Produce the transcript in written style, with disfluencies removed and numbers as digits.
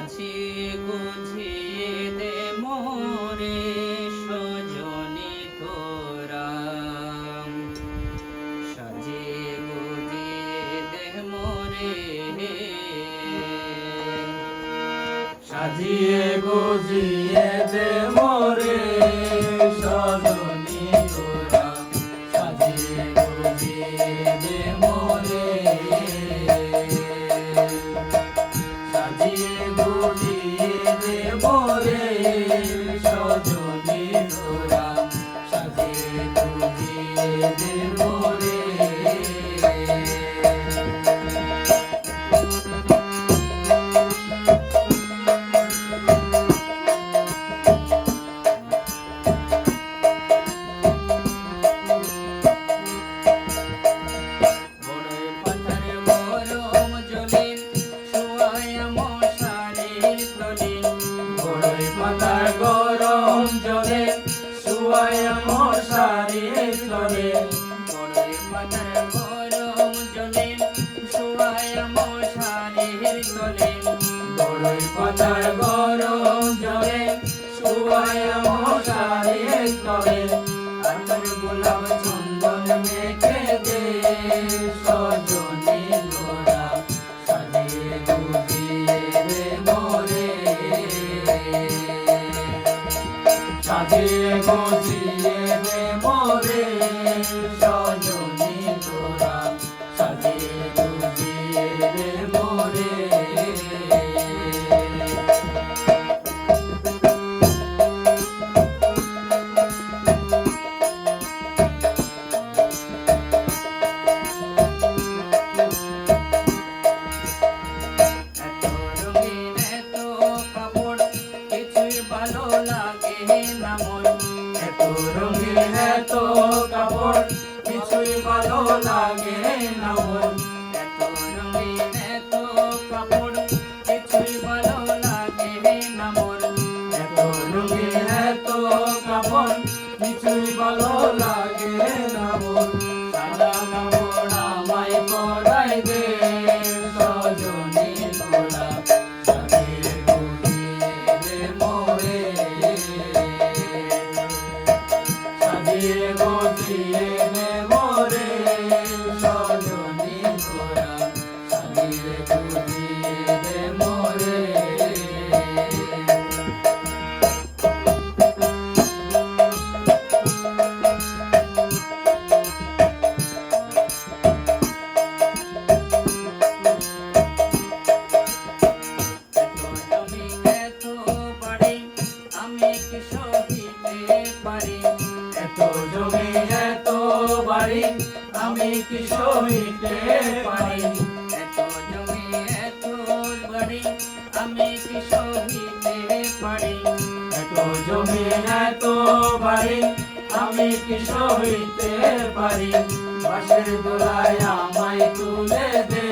সাজিয়ে গুছিয়ে দে মোরে সজনী তোরা, সাজিয়ে গুছিয়ে দে মোরে, সাজিয়ে গুজিয়ে দে মোরে সজনী তোরা, সাজিয়ে গুজিয়ে দে মোরে, সাজিয়ে গুজিয়ে দে মোরে সজনী তোরা, সাজিয়ে গুজিয়ে দে মোরে। পাতার গরম জলে শুয়ায়া মশারির তলে, বড়ই পাতার গরম জলে শুয়ায়া মশারির তলে, বড়ই পাতার গরম জলে শুয়ায়া মশারির তলে, আতর গোলাপ চন্দন মেখে দে সজনী তোরা, সাজিয়ে গুজিয়ে দে মোরে, সাজিয়ে গুজিয়ে দে মোরে সজনী তোরা, সাজিয়ে গুজিয়ে দে মোরে। এত রঙিন এত কাপড় কিছুই ভালো লাগে না মন, এত রঙিন এত কাপড় কিছুই ভালো লাগে না মন, এত রঙিন এত কাপড় কিছুই ভালো লাগে না মন, এত রঙিন এত কাপড় কিছুই ভালো লাগে না মন, সাদা কাপড় আমায় পরাই দে সজনী তোরা, সাজিয়ে গুজিয়ে দে মোরে, সাজিয়ে গুজিয়ে দে মোরে সজনী তোরা, সাজিয়ে গুজিয়ে দে মোরে। এত জমি এত বাড়ি আমি কি সহিতে পারি, এত জমি এত বাড়ি আমি কি সইতে পারি, এত জমি এত বাড়ি আমি কি সহিতে পারি, এত জমি এত বাড়ি আমি কি সইতে পারি, বাঁশের দোলায় আমায় তুলে দে